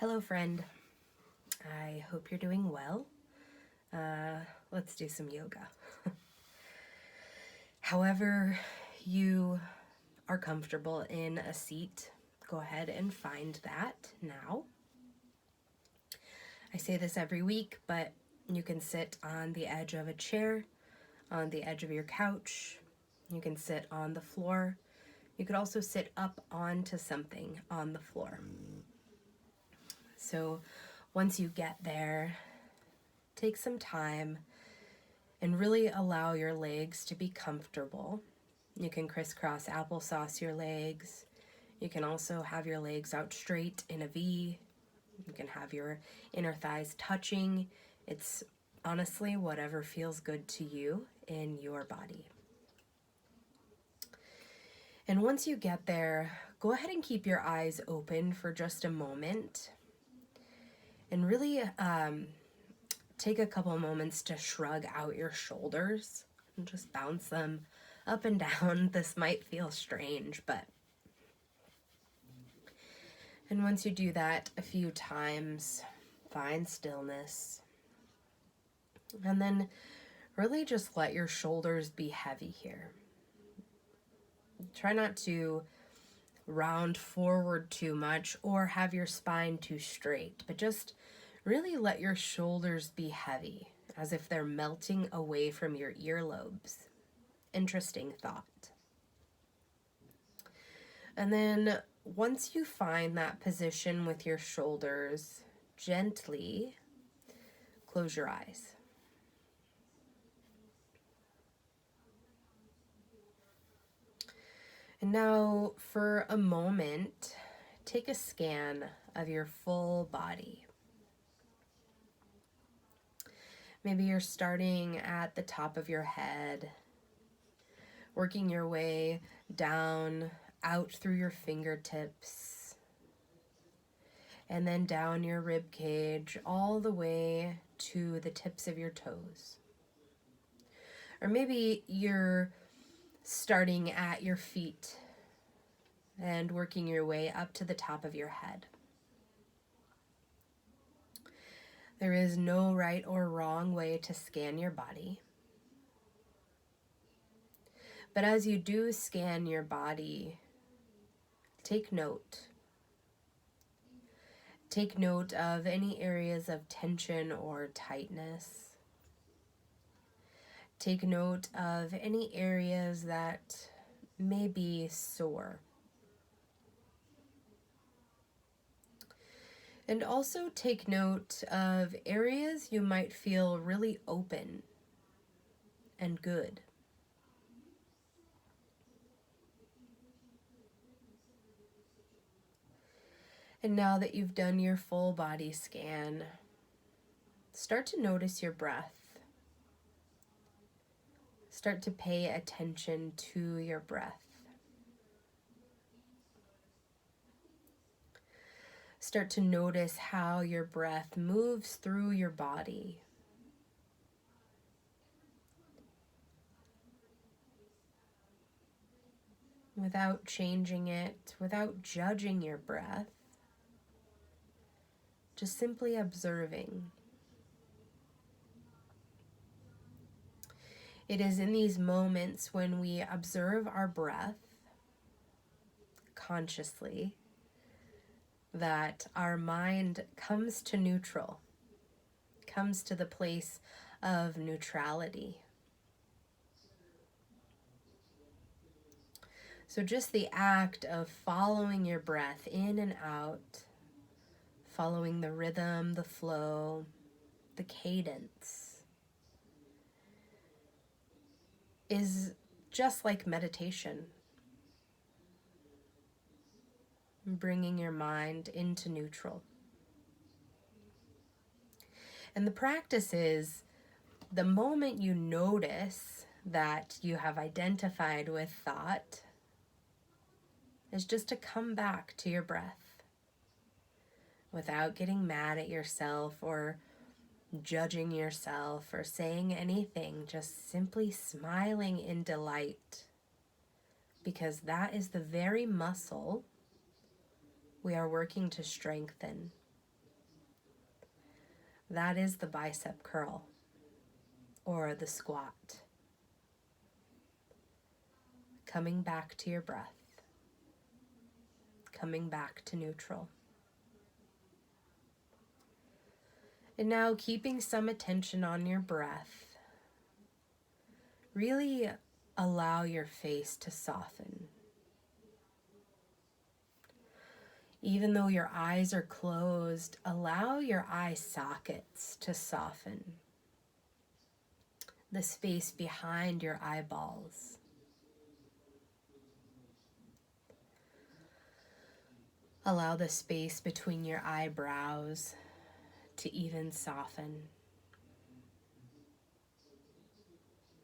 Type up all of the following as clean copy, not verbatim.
Hello, friend. I hope you're doing well. Let's do some yoga. However, you are comfortable in a seat, go ahead and find that now. I say this every week, but you can sit on the edge of a chair, on the edge of your couch. You can sit on the floor. You could also sit up onto something on the floor. So once you get there, take some time and really allow your legs to be comfortable. You can crisscross applesauce your legs. You can also have your legs out straight in a V. You can have your inner thighs touching. It's honestly whatever feels good to you in your body. And once you get there, go ahead and keep your eyes open for just a moment and really take a couple moments to shrug out your shoulders and just bounce them up and down. This might feel strange, but... And once you do that a few times, find stillness. And then really just let your shoulders be heavy here. Try not to round forward too much or have your spine too straight, but just really let your shoulders be heavy, as if they're melting away from your earlobes. Interesting thought. And then once you find that position with your shoulders, gently close your eyes. And now, for a moment, take a scan of your full body. Maybe you're starting at the top of your head, working your way down, out through your fingertips, and then down your rib cage, all the way to the tips of your toes. Or maybe you're starting at your feet and working your way up to the top of your head. There is no right or wrong way to scan your body. But as you do scan your body, take note. Take note of any areas of tension or tightness. Take note of any areas that may be sore. And also take note of areas you might feel really open and good. And now that you've done your full body scan, start to notice your breath. Start to pay attention to your breath. Start to notice how your breath moves through your body. Without changing it, without judging your breath, just simply observing. It is in these moments when we observe our breath consciously that our mind comes to neutral, comes to the place of neutrality. So just the act of following your breath in and out, following the rhythm, the flow, the cadence, is just like meditation. Bringing your mind into neutral. And the practice is the moment you notice that you have identified with thought is just to come back to your breath without getting mad at yourself or judging yourself or saying anything, just simply smiling in delight, because that is the very muscle we are working to strengthen. That is the bicep curl or the squat. Coming back to your breath. Coming back to neutral. And now keeping some attention on your breath. Really allow your face to soften. Even though your eyes are closed, allow your eye sockets to soften. The space behind your eyeballs. Allow the space between your eyebrows to even soften.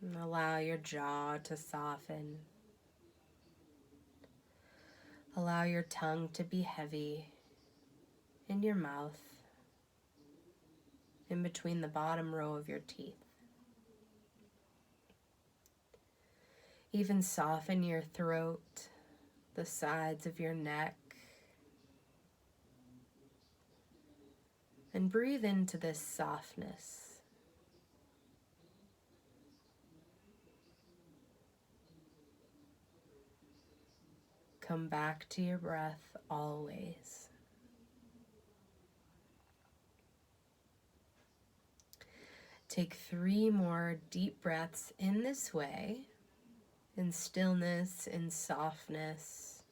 And allow your jaw to soften. Allow your tongue to be heavy in your mouth, in between the bottom row of your teeth. Even soften your throat, the sides of your neck, and breathe into this softness. Come back to your breath always. Take 3 more deep breaths in this way, in stillness, in softness.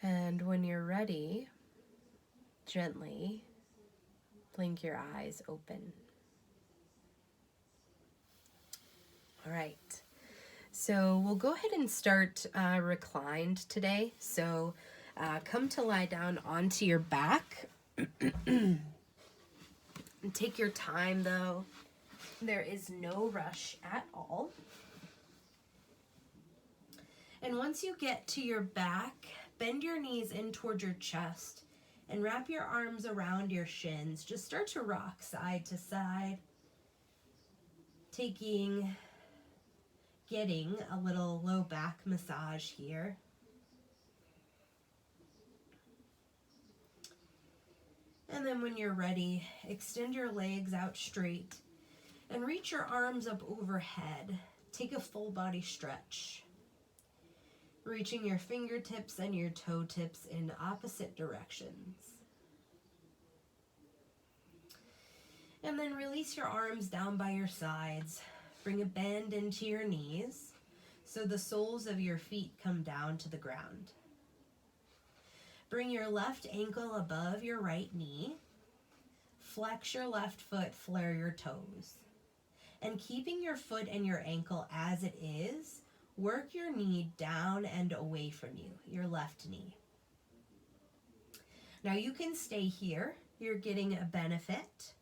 And when you're ready, gently blink your eyes open. All right. So we'll go ahead and start reclined today. So come to lie down onto your back. And take your time though. There is no rush at all. And once you get to your back, bend your knees in towards your chest and wrap your arms around your shins. Just start to rock side to side. Getting a little low back massage here. And then when you're ready, extend your legs out straight and reach your arms up overhead. Take a full body stretch. Reaching your fingertips and your toe tips in opposite directions. And then release your arms down by your sides. Bring a bend into your knees so the soles of your feet come down to the ground. Bring your left ankle above your right knee. Flex your left foot, flare your toes. And keeping your foot and your ankle as it is, work your knee down and away from you, your left knee. Now you can stay here, you're getting a benefit,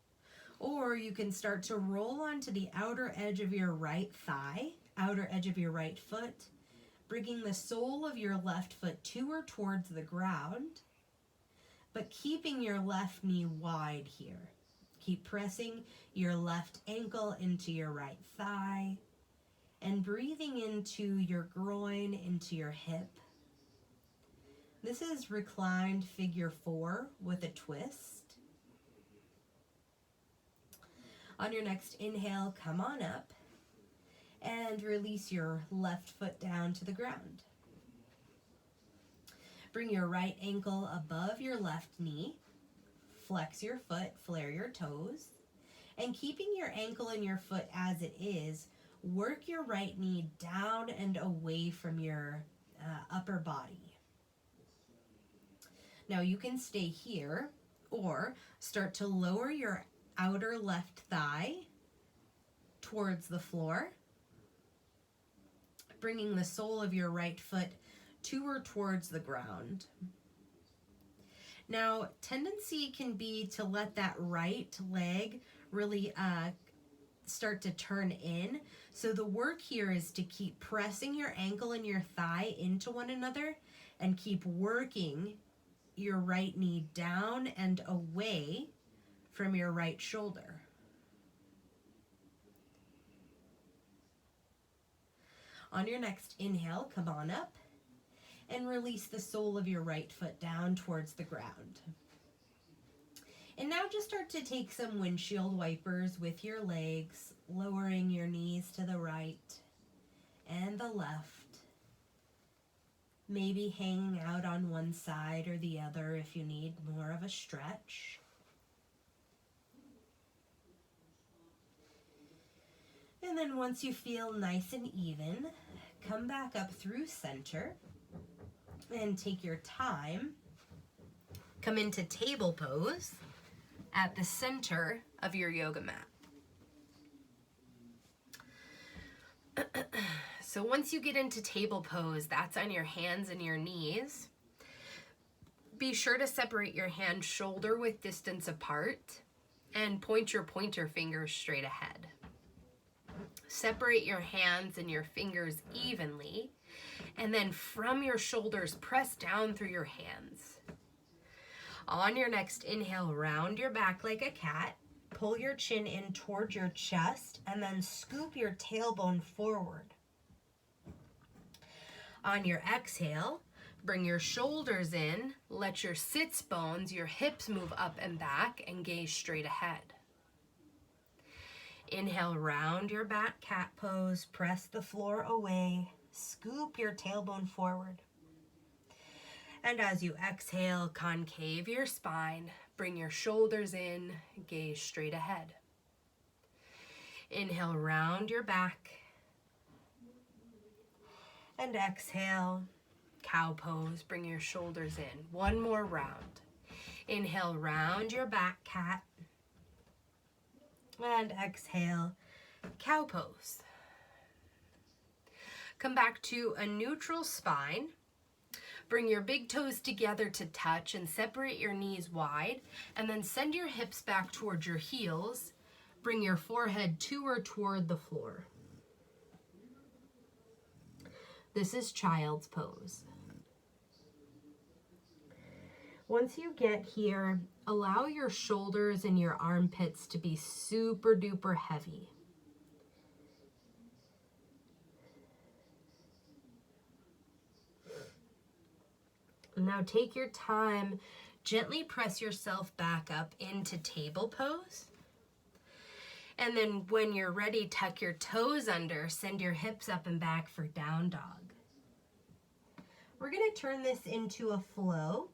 or you can start to roll onto the outer edge of your right thigh, outer edge of your right foot, bringing the sole of your left foot to or towards the ground, but keeping your left knee wide here. Keep pressing your left ankle into your right thigh and breathing into your groin, into your hip. This is reclined figure 4 with a twist. On your next inhale, come on up and release your left foot down to the ground. Bring your right ankle above your left knee. Flex your foot, flare your toes. And keeping your ankle and your foot as it is, work your right knee down and away from your upper body. Now you can stay here or start to lower your outer left thigh towards the floor, bringing the sole of your right foot to or towards the ground. Now, tendency can be to let that right leg really start to turn in. So the work here is to keep pressing your ankle and your thigh into one another and keep working your right knee down and away from your right shoulder. On your next inhale, come on up and release the sole of your right foot down towards the ground. And now just start to take some windshield wipers with your legs, lowering your knees to the right and the left. Maybe hanging out on one side or the other if you need more of a stretch. And then once you feel nice and even, come back up through center and take your time. Come into table pose at the center of your yoga mat. So once you get into table pose, that's on your hands and your knees. Be sure to separate your hands shoulder width distance apart and point your pointer fingers straight ahead. Separate your hands and your fingers evenly, and then from your shoulders, press down through your hands. On your next inhale, round your back like a cat, pull your chin in towards your chest, and then scoop your tailbone forward. On your exhale, bring your shoulders in, let your sits bones, your hips move up and back, and gaze straight ahead. Inhale, round your back, cat pose, press the floor away, scoop your tailbone forward. And as you exhale, concave your spine, bring your shoulders in, gaze straight ahead. Inhale, round your back. And exhale, cow pose, bring your shoulders in. One more round. Inhale, round your back, cat. And exhale, cow pose. Come back to a neutral spine. Bring your big toes together to touch and separate your knees wide, and then send your hips back towards your heels. Bring your forehead to or toward the floor. This is child's pose. Once you get here, allow your shoulders and your armpits to be super duper heavy. Now take your time, gently press yourself back up into table pose. And then when you're ready, tuck your toes under, send your hips up and back for down dog. We're going to turn this into a flow.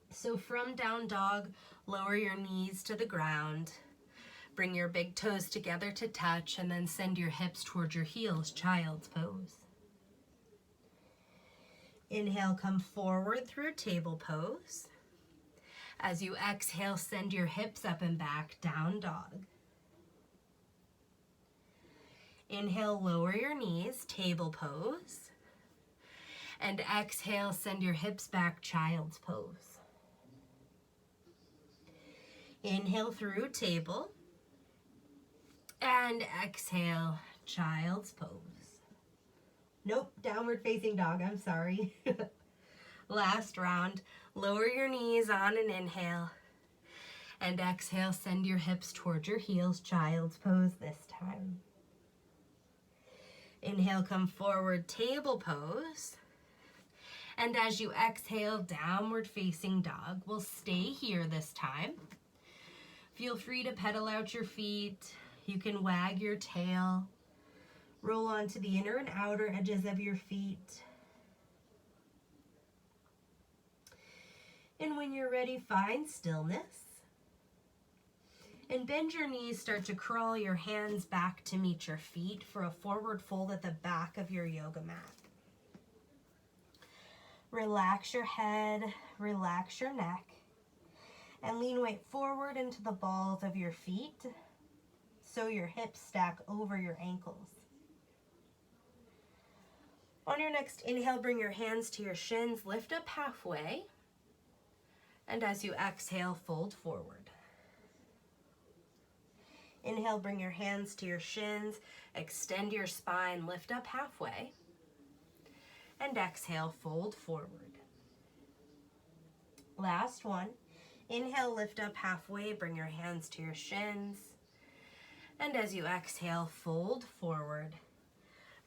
So from down dog, lower your knees to the ground. Bring your big toes together to touch, and then send your hips towards your heels, child's pose. Inhale, come forward through table pose. As you exhale, send your hips up and back, down dog. Inhale, lower your knees, table pose. And exhale, send your hips back, child's pose. Inhale through table. And exhale, child's pose. Nope, downward facing dog, I'm sorry. Last round, lower your knees on an inhale. And exhale, send your hips towards your heels, child's pose this time. Inhale, come forward, table pose. And as you exhale, downward facing dog. We'll stay here this time. Feel free to pedal out your feet. You can wag your tail. Roll onto the inner and outer edges of your feet. And when you're ready, find stillness. And bend your knees, start to crawl your hands back to meet your feet for a forward fold at the back of your yoga mat. Relax your head, relax your neck, and lean weight forward into the balls of your feet so your hips stack over your ankles. On your next inhale, bring your hands to your shins, lift up halfway, and as you exhale, fold forward. Inhale, bring your hands to your shins, extend your spine, lift up halfway, and exhale, fold forward. Last one. Inhale, lift up halfway, bring your hands to your shins, and as you exhale, fold forward.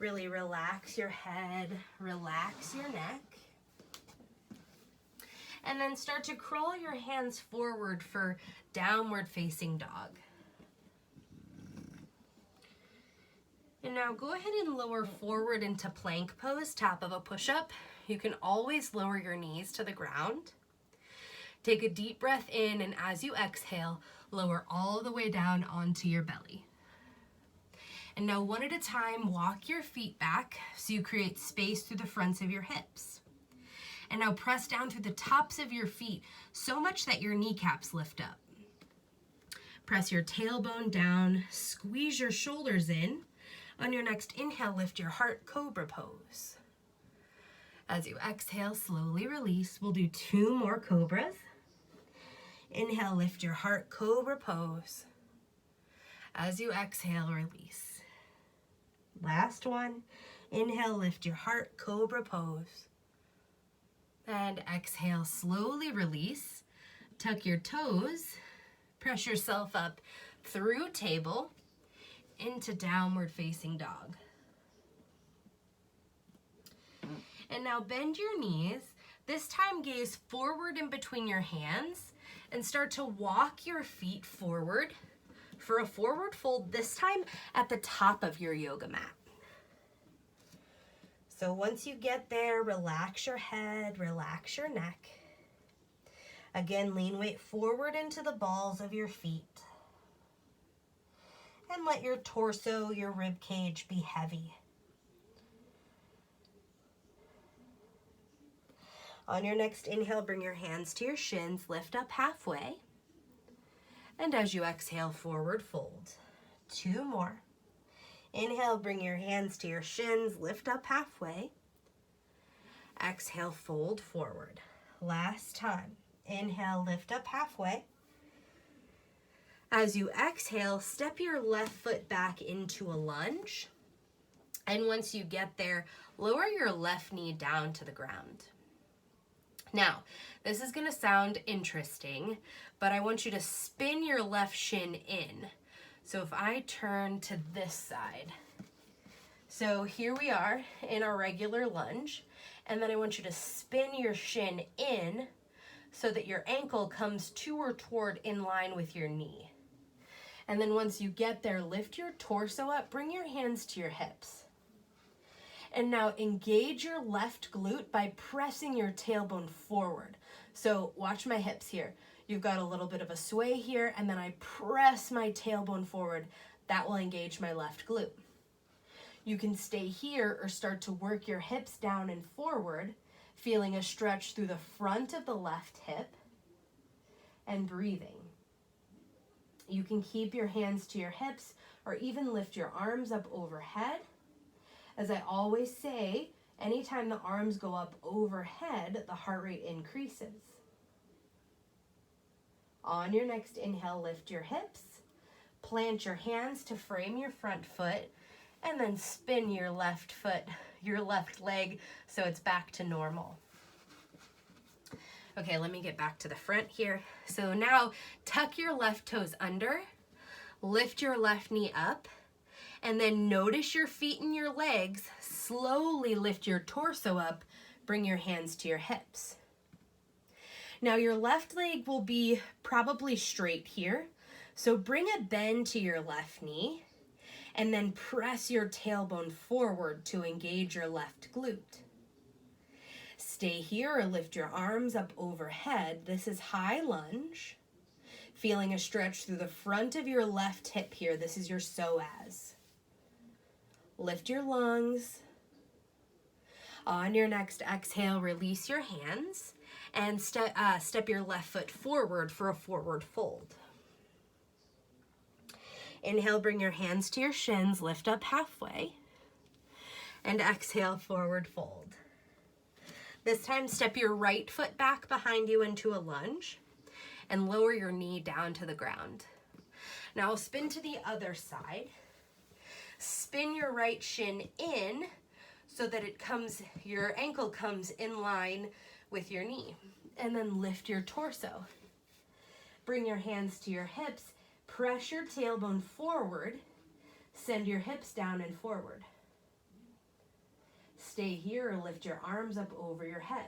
Really relax your head, relax your neck. And then start to crawl your hands forward for downward facing dog. And now go ahead and lower forward into plank pose, top of a push-up. You can always lower your knees to the ground. Take a deep breath in, and as you exhale, lower all the way down onto your belly. And now one at a time, walk your feet back so you create space through the fronts of your hips. And now press down through the tops of your feet so much that your kneecaps lift up. Press your tailbone down, squeeze your shoulders in. On your next inhale, lift your heart, cobra pose. As you exhale, slowly release. We'll do 2 more cobras. Inhale, lift your heart, cobra pose. As you exhale, release. Last one. Inhale, lift your heart, cobra pose. And exhale, slowly release. Tuck your toes. Press yourself up through table into downward facing dog. And now bend your knees. This time gaze forward in between your hands and start to walk your feet forward for a forward fold, this time at the top of your yoga mat. So once you get there, relax your head, relax your neck. Again, lean weight forward into the balls of your feet. And let your torso, your rib cage be heavy. On your next inhale, bring your hands to your shins, lift up halfway. And as you exhale, forward fold. 2 more. Inhale, bring your hands to your shins, lift up halfway. Exhale, fold forward. Last time. Inhale, lift up halfway. As you exhale, step your left foot back into a lunge. And once you get there, lower your left knee down to the ground. Now, this is going to sound interesting, but I want you to spin your left shin in. So if I turn to this side, so here we are in our regular lunge, and then I want you to spin your shin in so that your ankle comes to or toward in line with your knee. And then once you get there, lift your torso up, bring your hands to your hips. And now engage your left glute by pressing your tailbone forward. So watch my hips here. You've got a little bit of a sway here, and then I press my tailbone forward. That will engage my left glute. You can stay here or start to work your hips down and forward, feeling a stretch through the front of the left hip and breathing. You can keep your hands to your hips or even lift your arms up overhead. As I always say, anytime the arms go up overhead, the heart rate increases. On your next inhale, lift your hips, plant your hands to frame your front foot, and then spin your left foot, your left leg, so it's back to normal. Okay, let me get back to the front here. So now tuck your left toes under, lift your left knee up, and then notice your feet and your legs. Slowly lift your torso up, bring your hands to your hips. Now your left leg will be probably straight here, so bring a bend to your left knee, and then press your tailbone forward to engage your left glute. Stay here or lift your arms up overhead. This is high lunge. Feeling a stretch through the front of your left hip here. This is your psoas. Lift your lungs. On your next exhale, release your hands and step your left foot forward for a forward fold. Inhale, bring your hands to your shins, lift up halfway, and exhale, forward fold. This time, step your right foot back behind you into a lunge and lower your knee down to the ground. Now spin to the other side. Spin your right shin in so that your ankle comes in line with your knee. And then lift your torso. Bring your hands to your hips. Press your tailbone forward. Send your hips down and forward. stay here or lift your arms up over your head.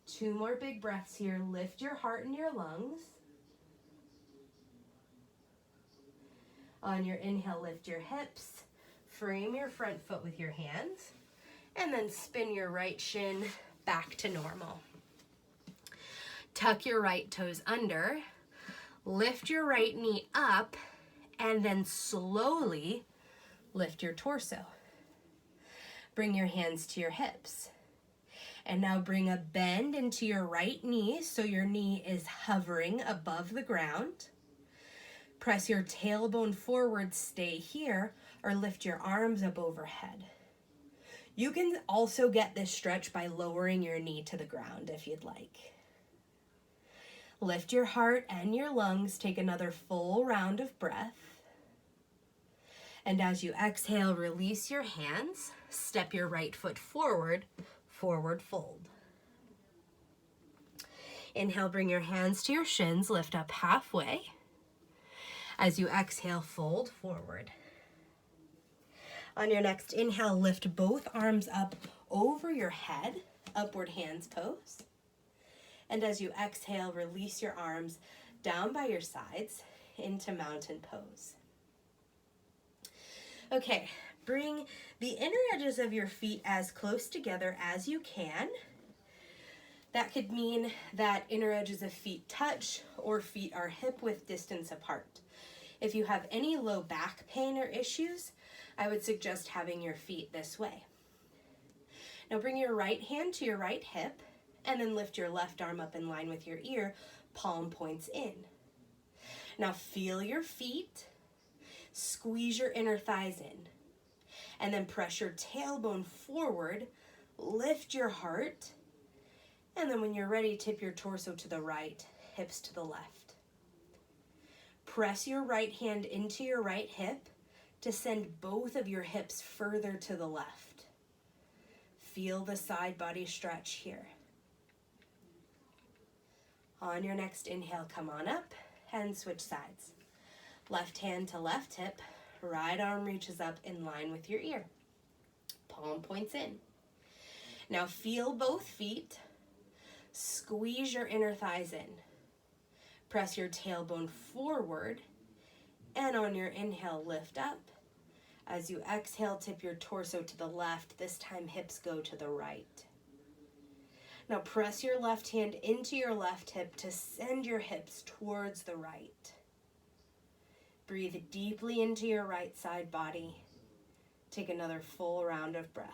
2 more big breaths here. Lift your heart and your lungs. On your inhale, lift your hips. Frame your front foot with your hands. And then spin your right shin back to normal. Tuck your right toes under. Lift your right knee up. And then slowly lift your torso. Bring your hands to your hips. And now bring a bend into your right knee so your knee is hovering above the ground. Press your tailbone forward, stay here, or lift your arms up overhead. You can also get this stretch by lowering your knee to the ground if you'd like. Lift your heart and your lungs, take another full round of breath. And as you exhale, release your hands, step your right foot forward, forward fold. Inhale, bring your hands to your shins, lift up halfway. As you exhale, fold forward. On your next inhale, lift both arms up over your head, upward hands pose. And as you exhale, release your arms down by your sides into mountain pose. Okay, bring the inner edges of your feet as close together as you can. That could mean that inner edges of feet touch or feet are hip width distance apart. If you have any low back pain or issues, I would suggest having your feet this way. Now bring your right hand to your right hip and then lift your left arm up in line with your ear, palm points in. Now feel your feet, squeeze your inner thighs in, and then press your tailbone forward, lift your heart, and then when you're ready, tip your torso to the right, hips to the left. Press your right hand into your right hip to send both of your hips further to the left. Feel the side body stretch here. On your next inhale, come on up and switch sides. Left hand to left hip, right arm reaches up in line with your ear. Palm points in. Now feel both feet. Squeeze your inner thighs in. Press your tailbone forward, and on your inhale, lift up. As you exhale, tip your torso to the left. This time, hips go to the right. Now press your left hand into your left hip to send your hips towards the right. Breathe deeply into your right side body. Take another full round of breath.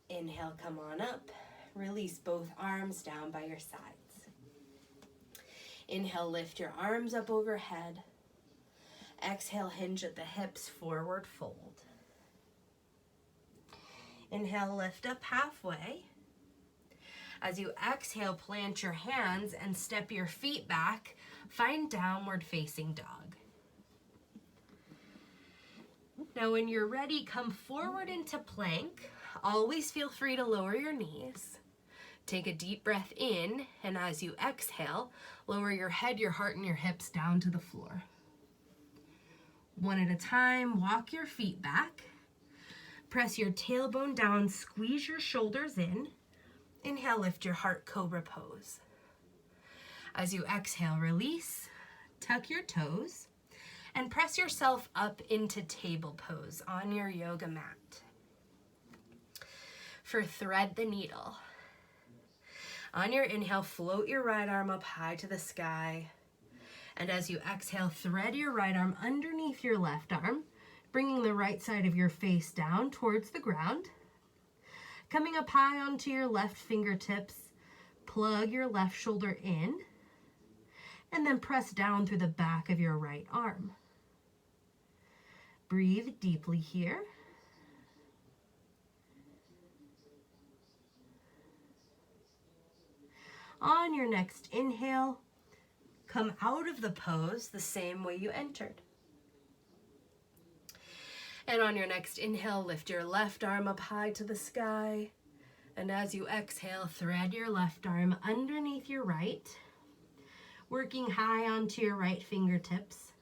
Inhale, come on up. Release both arms down by your sides. Inhale, lift your arms up overhead. Exhale, hinge at the hips, forward fold. Inhale, lift up halfway. As you exhale, plant your hands and step your feet back. Find downward facing dog. Now when you're ready, come forward into plank. Always feel free to lower your knees. Take a deep breath in, and as you exhale, lower your head, your heart, and your hips down to the floor. One at a time, walk your feet back. Press your tailbone down, squeeze your shoulders in. Inhale, lift your heart, cobra pose. As you exhale, release, tuck your toes, and press yourself up into table pose on your yoga mat. For thread the needle. On your inhale, float your right arm up high to the sky. And as you exhale, thread your right arm underneath your left arm, bringing the right side of your face down towards the ground. Coming up high onto your left fingertips, plug your left shoulder in, and then press down through the back of your right arm. Breathe deeply here. On your next inhale, come out of the pose the same way you entered. And on your next inhale, lift your left arm up high to the sky. And as you exhale, thread your left arm underneath your right, working high onto your right fingertips.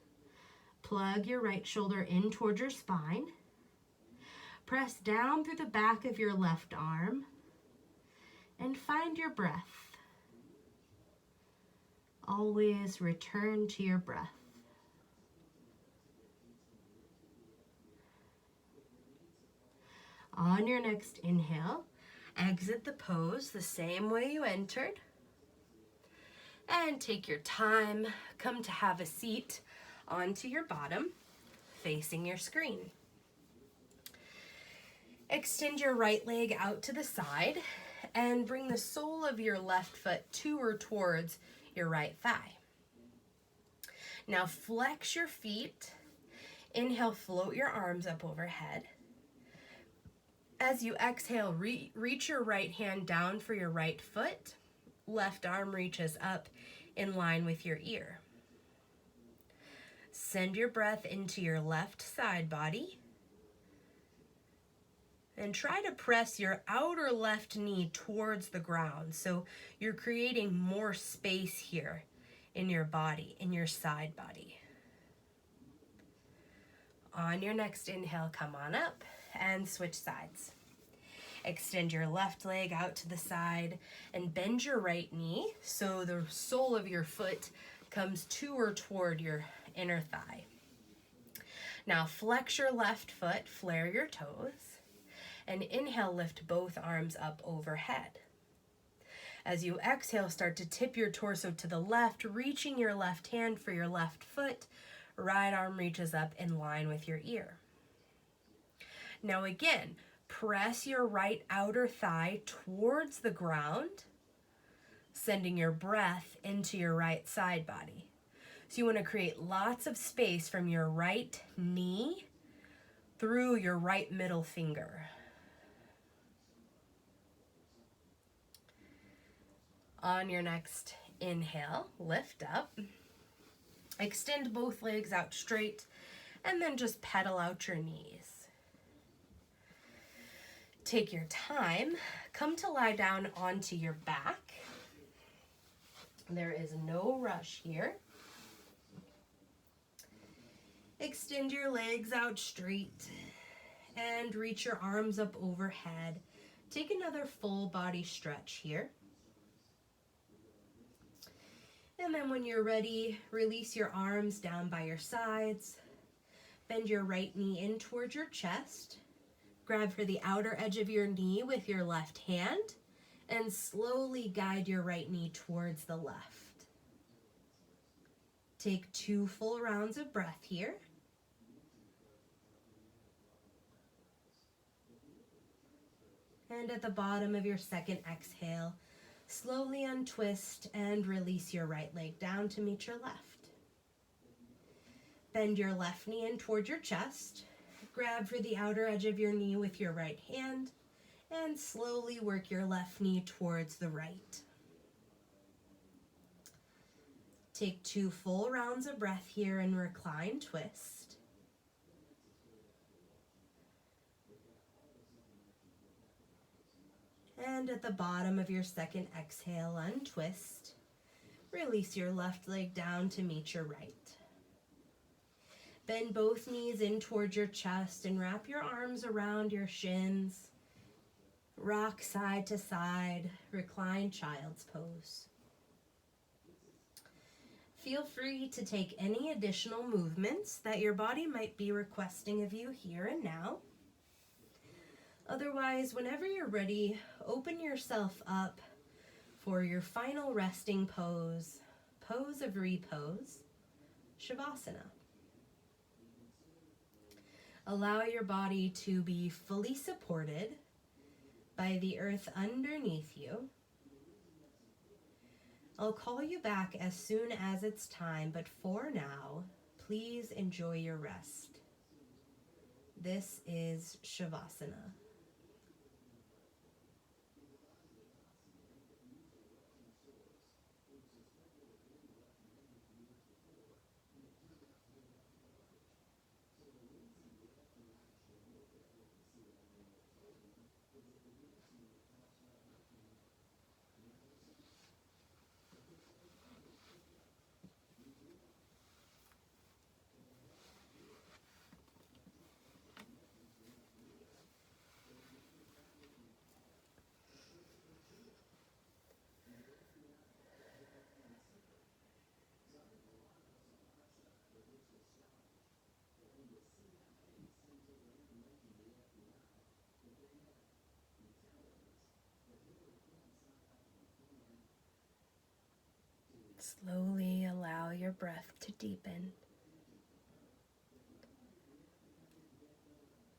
Plug your right shoulder in toward your spine. Press down through the back of your left arm and find your breath. Always return to your breath. On your next inhale, exit the pose the same way you entered. And take your time, come to have a seat onto your bottom, facing your screen. Extend your right leg out to the side and bring the sole of your left foot to or towards your right thigh. Now flex your feet. Inhale, float your arms up overhead. As you exhale, reach your right hand down for your right foot. Left arm reaches up in line with your ear. Send your breath into your left side body. And try to press your outer left knee towards the ground. So you're creating more space here in your body, in your side body. On your next inhale, come on up and switch sides. Extend your left leg out to the side and bend your right knee so the sole of your foot comes to or toward your inner thigh. Now flex your left foot, flare your toes, and inhale, lift both arms up overhead. As you exhale, start to tip your torso to the left, reaching your left hand for your left foot. Right arm reaches up in line with your ear. Now again, press your right outer thigh towards the ground, sending your breath into your right side body. So you want to create lots of space from your right knee through your right middle finger. On your next inhale, lift up. Extend both legs out straight and then just pedal out your knees. Take your time, come to lie down onto your back. There is no rush here. Extend your legs out straight and reach your arms up overhead. Take another full body stretch here. And then when you're ready, release your arms down by your sides. Bend your right knee in towards your chest. Grab for the outer edge of your knee with your left hand and slowly guide your right knee towards the left. Take 2 full rounds of breath here. And at the bottom of your second exhale, slowly untwist and release your right leg down to meet your left. Bend your left knee in toward your chest. Grab for the outer edge of your knee with your right hand and slowly work your left knee towards the right. Take 2 full rounds of breath here and recline twist. And at the bottom of your second exhale, untwist. Release your left leg down to meet your right. Bend both knees in towards your chest and wrap your arms around your shins. Rock side to side, recline child's pose. Feel free to take any additional movements that your body might be requesting of you here and now. Otherwise, whenever you're ready, open yourself up for your final resting pose, pose of repose, Shavasana. Allow your body to be fully supported by the earth underneath you. I'll call you back as soon as it's time, but for now, please enjoy your rest. This is Shavasana. Slowly allow your breath to deepen.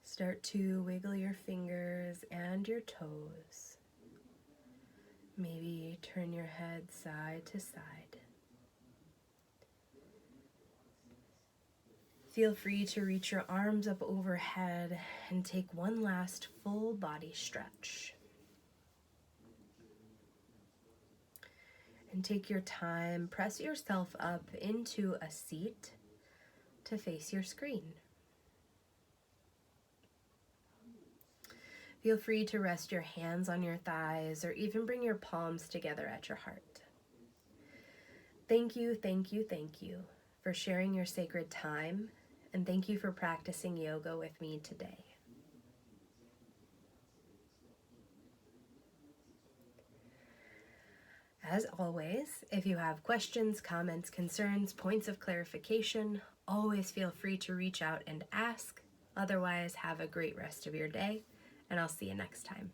Start to wiggle your fingers and your toes. Maybe turn your head side to side. Feel free to reach your arms up overhead and take one last full body stretch. And take your time, press yourself up into a seat to face your screen. Feel free to rest your hands on your thighs or even bring your palms together at your heart. Thank you for sharing your sacred time, and thank you for practicing yoga with me today. As always, if you have questions, comments, concerns, points of clarification, always feel free to reach out and ask. Otherwise, have a great rest of your day, and I'll see you next time.